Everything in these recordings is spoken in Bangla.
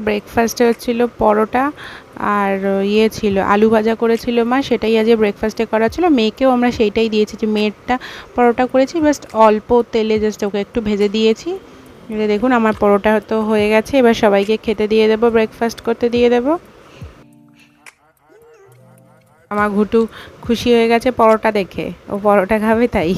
ব্রেকফাস্টে হচ্ছিল পরোটা আর ইয়ে ছিল আলু ভাজা করেছিল মা, সেটাই আজকে ব্রেকফাস্টে করা ছিল। মেয়েকেও আমরা সেইটাই দিয়েছি, যে মেয়েরটা পরোটা করেছি জাস্ট অল্প তেলে জাস্ট ওকে একটু ভেজে দিয়েছি। এটা দেখুন আমার পরোটা তো হয়ে গেছে, এবার সবাইকে খেতে দিয়ে দেবো, ব্রেকফাস্ট করতে দিয়ে দেবো। আমার ঘুটু খুশি হয়ে গেছে পরোটা দেখে, ও পরোটা খাবে তাই।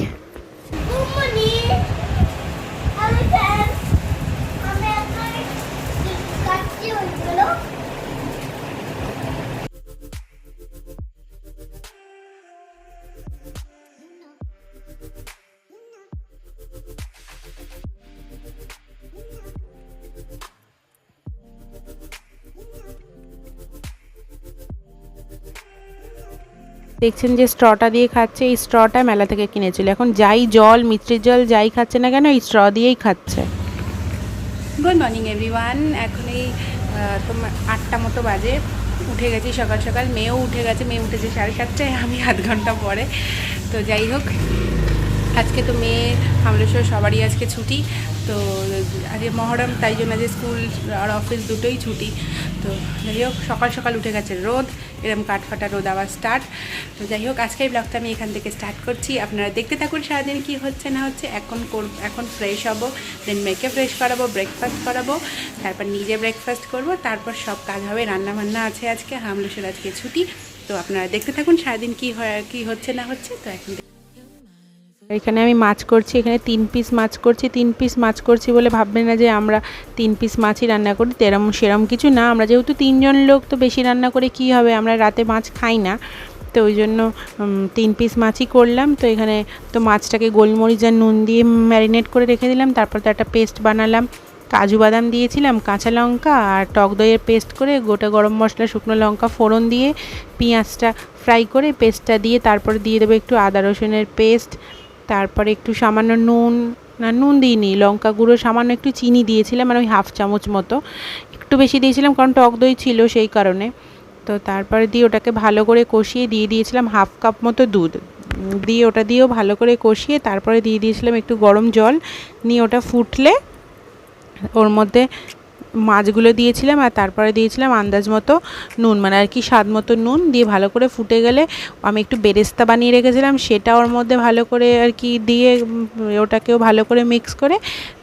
দেখছেন যে স্ট্রটা দিয়ে খাচ্ছে, এই স্ট্রটা মেলা থেকে কিনেছিল। এখন যাই জল, মিষ্টির জল যাই খাচ্ছে না কেন, এই স্ট্র দিয়েই খাচ্ছে। Good morning everyone. এখন এই তোমার 8টা মতো বাজে, উঠে গেছি সকাল সকাল। মেয়েও উঠে গেছে, মেয়ে উঠেছে 7:30টায়, আমি আধ ঘন্টা পরে। তো যাই হোক, আজকে তো মেয়ে হামলেশ্বর সবারই আজকে ছুটি। তো আজকে মহরম, তাই জন্য আজকে স্কুল আর অফিস দুটোই ছুটি। তো যাই হোক, সকাল সকাল উঠে গেছে রোদ, এরকম কাঠফাটা রোদ আবার স্টার্ট। তো যাই হোক, আজকের ব্লগটা আমি এখান থেকে স্টার্ট করছি, আপনারা দেখতে থাকুন সারাদিন কী হচ্ছে না হচ্ছে। এখন ফ্রেশ হব, দেন মেয়েকে ফ্রেশ করাবো, ব্রেকফাস্ট করাবো, তারপর নিজে ব্রেকফাস্ট করব, তারপর সব কাজ হবে। রান্নাবান্না আছে আজকে, হামলেশ্বর আজকে ছুটি। তো আপনারা দেখতে থাকুন সারাদিন কী হচ্ছে না হচ্ছে। তো এখন এখানে আমি মাছ করছি, এখানে 3 পিস মাছ করছি। 3 পিস মাছ করছি বলে ভাববেন না যে আমরা 3 পিস মাছই রান্না করি, সেরম কিছু না। আমরা যেহেতু 3 জন লোক, তো বেশি রান্না করে কি হবে, আমরা রাতে মাছ খাই না, তো ওই জন্য 3 পিস মাছই করলাম। তো এখানে তো মাছটাকে গোলমরিচ আর নুন দিয়ে ম্যারিনেট করে রেখে দিলাম, তারপর তো একটা পেস্ট বানালাম। কাজু বাদাম দিয়েছিলাম, কাঁচা লঙ্কা আর টক দইয়ের পেস্ট করে, গোটা গরম মশলা, শুকনো লঙ্কা ফোড়ন দিয়ে, পেঁয়াজটা ফ্রাই করে পেস্টটা দিয়ে, তারপরে দিয়ে দেবো একটু আদা রসুনের পেস্ট, তারপরে একটু সামান্য নুন দিইনি, লঙ্কা গুঁড়ো, সামান্য একটু চিনি দিয়েছিলাম, মানে ওই 1/2 চামচ মতো, একটু বেশি দিয়েছিলাম কারণ টক দই ছিল সেই কারণে। তো তারপরে দিয়ে ওটাকে ভালো করে কষিয়ে দিয়ে দিয়েছিলাম 1/2 কাপ মতো দুধ, দিয়ে ওটা দিয়েও ভালো করে কষিয়ে তারপরে দিয়ে দিয়েছিলাম একটু গরম জল। নিয়ে ওটা ফুটলে ওর মধ্যে মাছগুলো দিয়েছিলাম, আর তারপরে দিয়েছিলাম আন্দাজ মতো নুন, মানে আর কি স্বাদ মতো নুন দিয়ে ভালো করে ফুটে গেলে আমি একটু বেরেস্তা বানিয়ে রেখেছিলাম, সেটা ওর মধ্যে ভালো করে আর কি দিয়ে ওটাকেও ভালো করে মিক্স করে,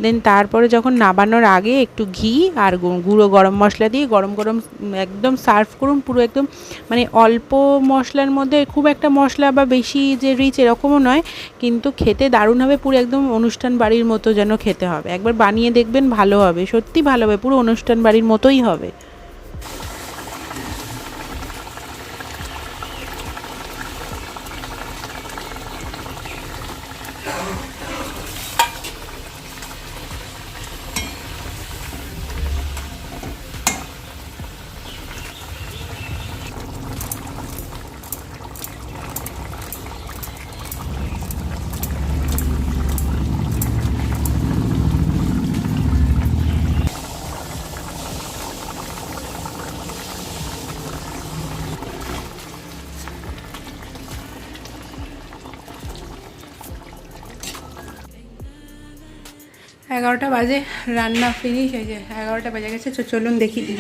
দেন তারপরে যখন নাবানোর আগে একটু ঘি আর গুঁড়ো গরম মশলা দিয়ে গরম গরম একদম সার্ভ করুন। পুরো একদম মানে অল্প মশলার মধ্যে, খুব একটা মশলা বা বেশি যে রিচ এরকমও নয়, কিন্তু খেতে দারুণ হবে, পুরো একদম অনুষ্ঠান বাড়ির মতো যেন খেতে হবে। একবার বানিয়ে দেখবেন, ভালো হবে, সত্যি ভালো হবে, পুরো অনুষ্ঠান বাড়ির মতোই হবে। 11টা বাজে, রান্না ফিনিশ হয়েছে, 11টা বেজে গেছে। তো চলুন দেখি কী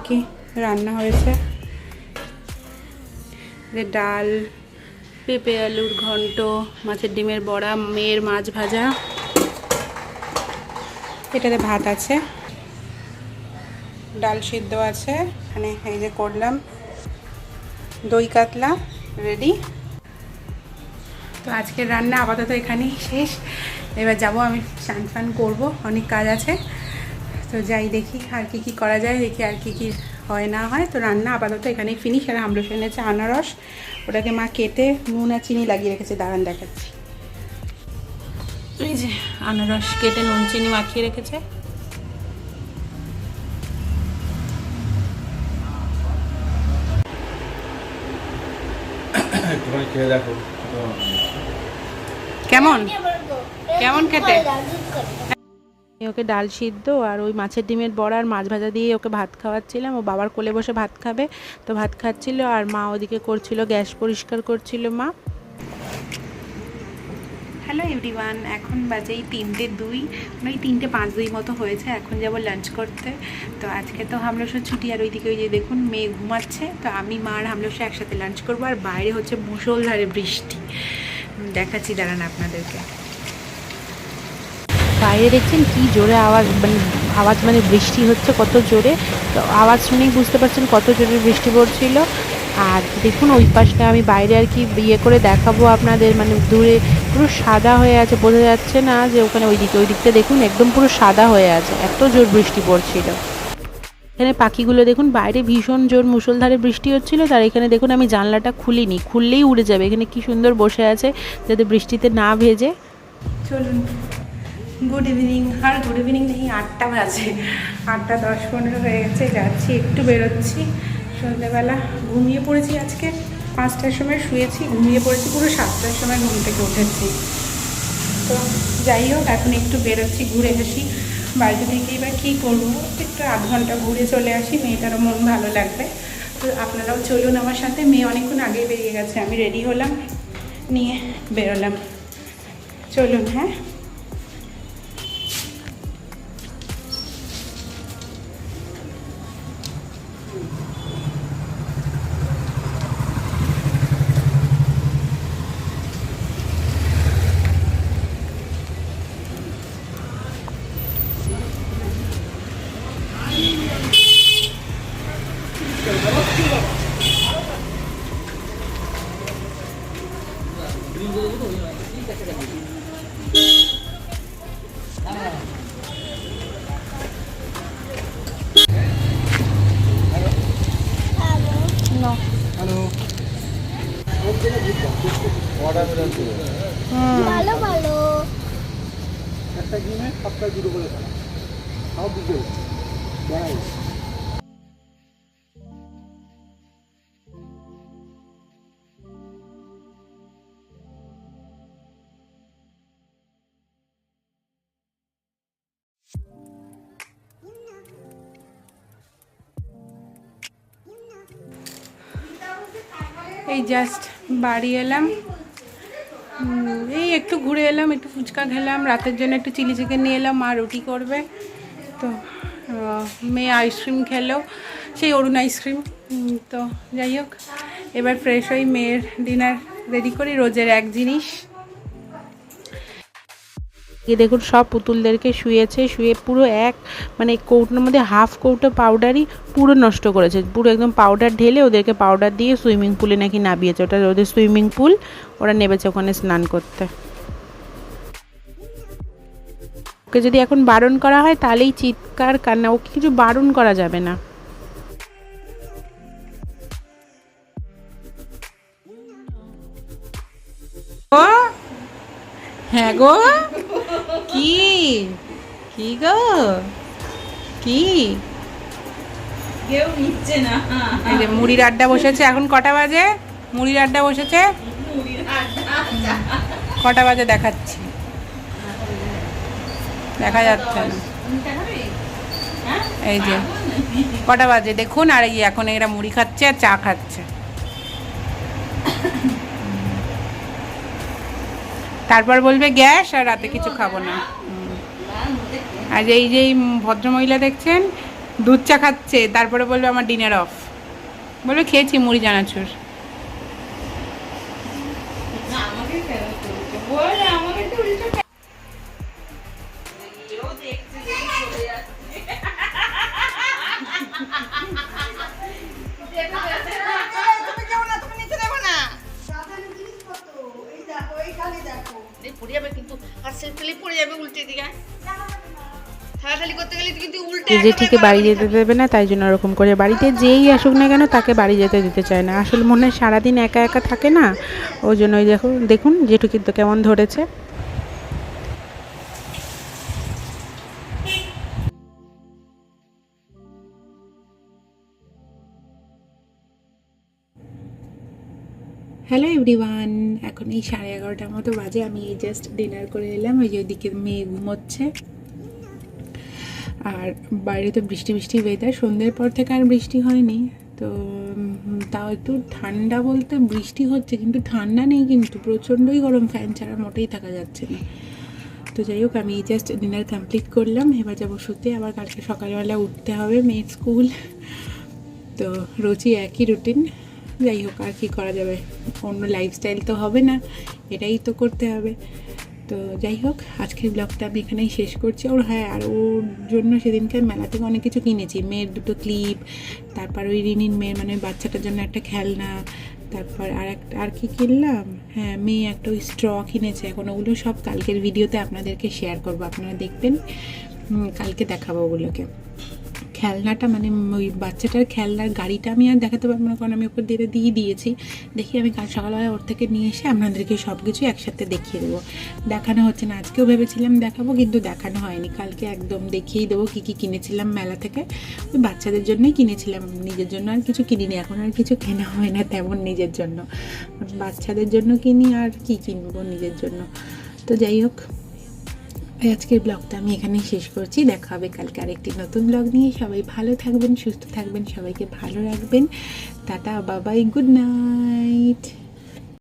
কী রান্না হয়েছে। ডাল, পেঁপে আলুর ঘন্ট, মাছের ডিমের বড়া, মেয়ের মাছ ভাজা, এটাতে ভাত আছে, ডাল সিদ্ধ আছে, এখানে এই যে করলাম দই কাতলা রেডি। তো আজকের রান্না আপাতত এখানেই শেষ। এবার যাব আমি স্নান ফান করবো, অনেক কাজ আছে। তো যাই দেখি আর কি করা যায়, দেখি আর কি হয় না হয়। তো রান্না আপাতত এখানেই ফিনিশ। আর আমরা এনেছে আনারস, ওটাকে মা কেটে নুন আর চিনি লাগিয়ে রেখেছে, দাঁড়ান দেখাচ্ছি। এই যে আনারস কেটে নুন চিনি মাখিয়ে রেখেছে। কেমন কেমন খেতে? ওকে ডাল সিদ্ধ আর ওই মাছের ডিমের বড়া আর মাছ ভাজা দিয়ে ওকে ভাত খাওয়াচ্ছিলাম। ও বাবার কোলে বসে ভাত খাবে, তো ভাত খাচ্ছিল, আর মা ওদিকে করছিল, গ্যাস পরিষ্কার করছিল মা। হ্যালো এভরিওয়ান, এখন বাজে 3:02, মানে 3:05 মতো হয়েছে। এখন যাব লাঞ্চ করতে। তো আজকে তো হামলোসা ছুটি, আর ওইদিকে ওই যে দেখুন মেয়ে ঘুমাচ্ছে। তো আমি মা আর হামলোসা একসাথে লাঞ্চ করবো। আর বাইরে হচ্ছে মুষলধারে বৃষ্টি, দেখাচ্ছি দাঁড়ান আপনাদেরকে। বাইরে দেখছেন কি জোরে আওয়াজ মানে বৃষ্টি হচ্ছে কত জোরে। তো আওয়াজ শুনেই বুঝতে পারছেন কত জোরে বৃষ্টি পড়ছিল। আর দেখুন ওই পাশটা আমি বাইরে আর কি ইয়ে করে দেখাবো আপনাদের, মানে দূরে পুরো সাদা হয়ে আছে, বোঝা যাচ্ছে না যে ওখানে ওই দিকটা দেখুন একদম পুরো সাদা হয়ে আছে, এত জোর বৃষ্টি পড়ছিল। এখানে পাখিগুলো দেখুন, বাইরে ভীষণ জোর মুষলধারে বৃষ্টি হচ্ছিল, তার এখানে দেখুন আমি জানলাটা খুলিনি, খুললেই উড়ে যাবে। এখানে কি সুন্দর বসে আছে যাতে বৃষ্টিতে না ভেজে। চলুন, গুড ইভিনিং। আর গুড ইভিনিং নেই, 8টা বাজে, 8:10-15 হয়ে গেছে। যাচ্ছি, একটু বেরোচ্ছি। সন্ধ্যেবেলা ঘুমিয়ে পড়েছি, আজকে 5টার সময় শুয়েছি, ঘুমিয়ে পড়েছি পুরো 7টার সময় ঘুম থেকে উঠেছি। তো যাই হোক, এখন একটু বেরোচ্ছি, ঘুরে আসি। বাড়িতে থেকে এবার কী করবো, একটু 8 ঘন্টা ঘুরে চলে আসি, মেয়েটারও মন ভালো লাগবে। তো আপনারাও চলুন আমার সাথে। মেয়ে অনেকক্ষণ আগেই বেরিয়ে গেছে, আমি রেডি হলাম, নিয়ে বেরোলাম। চলুন। হ্যাঁ, ভালো ভালো একটা গেমে সপ্তাহে 2 করে খেলা, তাও বিকেল বেড়াই। এই জাস্ট বাড়ি এলাম, এই একটু ঘুরে এলাম, একটু ফুচকা খেলাম, রাতের জন্য একটু চিলি চিকেন নিয়ে এলাম, মা রুটি করবে। তো মেয়ে আইসক্রিম খেলো, সেই অরুণ আইসক্রিম। তো যাই হোক, এবার ফ্রেশ হই, মেয়ের ডিনার রেডি করি, রোজের এক জিনিস। দেখুন সব পুতুলদেরকে শুয়ে পুরো মানে কৌটোর মধ্যে হাফ কৌটো পাউডারই পুরো নষ্ট করেছে, পুরো একদম পাউডার ঢেলে ওদেরকে পাউডার দিয়ে সুইমিং পুলে নাকি নামিয়েছে। ওটা ওদের সুইমিং পুল, ওরা নেমেছে ওখানে স্নান করতে। ওকে যদি এখন বারণ করা হয় তাহলেই চিৎকার কান্না, ওকে কিছু বারণ করা যাবে না। ও হ্যাঁ গো, কি কি গো, কি কেউ নিচ্ছে না। এই যে মুড়ির আড্ডা বসেছে, এখন কটা বাজে? মুড়ির আড্ডা বসেছে, কটা বাজে দেখাচ্ছি, দেখা যাচ্ছে না। এই যে কটা বাজে দেখুন, আর এই এখন এরা মুড়ি খাচ্ছে আর চা খাচ্ছে। তারপর বলবে গ্যাস, আর রাতে কিছু খাবো না। আর এই যে ভদ্রমহিলা দেখছেন দুধ চা খাচ্ছে, তারপরে বলবে আমার ডিনার অফ, বলবে খেয়েছি মুড়ি জানাচুর। জেঠিকে বাড়ি যেতে দেবে না, তাই জন্য ওরকম করে। বাড়িতে যেই আসুক না কেন তাকে বাড়ি যেতে দিতে চায় না, আসলে মনে হয় সারাদিন একা একা থাকে না, ওই জন্য। ওই দেখুন জেঠু কিন্তু কেমন ধরেছে। হ্যালো এভরিওয়ান, এখন এই 11:30 মতো বাজে, আমি এই জাস্ট ডিনার করে এলাম। ওই যে ওইদিকে মেয়ে ঘুমোচ্ছে, আর বাইরে তো বৃষ্টি ওয়েদার, সন্ধ্যের পর থেকে আর বৃষ্টি হয়নি। তো তাও একটু ঠান্ডা বলতে বৃষ্টি হচ্ছে, কিন্তু ঠান্ডা নেই, কিন্তু প্রচণ্ডই গরম, ফ্যান ছাড়া মোটেই থাকা যাচ্ছে না। তো যাই হোক, আমি জাস্ট ডিনার কমপ্লিট করলাম, এবার যাবো শুতে। আবার কালকে সকালবেলা উঠতে হবে, মেয়ের স্কুল। তো রোজই একই রুটিন। যাই হোক, আর কি করা যাবে, অন্য লাইফস্টাইল তো হবে না, এটাই তো করতে হবে। তো যাই হোক, আজকের ব্লগটা আমি এখানেই শেষ করছি। ওর হ্যাঁ, আর ওর জন্য সেদিনকে মেলা থেকে অনেক কিছু কিনেছি, মেয়ের দুটো ক্লিপ, তারপর ওই রিনির মেয়ের মানে বাচ্চাটার জন্য একটা খেলনা, তারপর আর কি কিনলাম, হ্যাঁ মেয়ে একটা ওই স্ট্র কিনেছে। এখন ওগুলো সব কালকের ভিডিওতে আপনাদেরকে শেয়ার করবো, আপনারা দেখবেন, কালকে দেখাবো ওগুলোকে। খেলনাটা মানে ওই বাচ্চাটার খেলনার গাড়িটা আমি আর দেখাতে পারবো না, কারণ আমি ওপর দিয়ে দিয়েছি। দেখি আমি কাল সকালবেলা ওর থেকে নিয়ে এসে আপনাদেরকে সব কিছু একসাথে দেখিয়ে দেবো। দেখানো হচ্ছে না, আজকেও ভেবেছিলাম দেখাবো, কিন্তু দেখানো হয়নি। কালকে একদম দেখিয়েই দেবো কী কী কিনেছিলাম মেলা থেকে। ওই বাচ্চাদের জন্যই কিনেছিলাম, নিজের জন্য আর কিছু কিনিনি। এখন আর কিছু কেনা হয় না তেমন নিজের জন্য, বাচ্চাদের জন্য কিনি, আর কি কিনবো নিজের জন্য। তো যাই হোক, আজকের ব্লগটা আমি এখানেই শেষ করছি। দেখা হবে কালকে আরেকটি নতুন ব্লগ নিয়ে। সবাই ভালো থাকবেন, সুস্থ থাকবেন, সবাইকে ভালো রাখবেন। টাটা, বাবাই, গুড নাইট।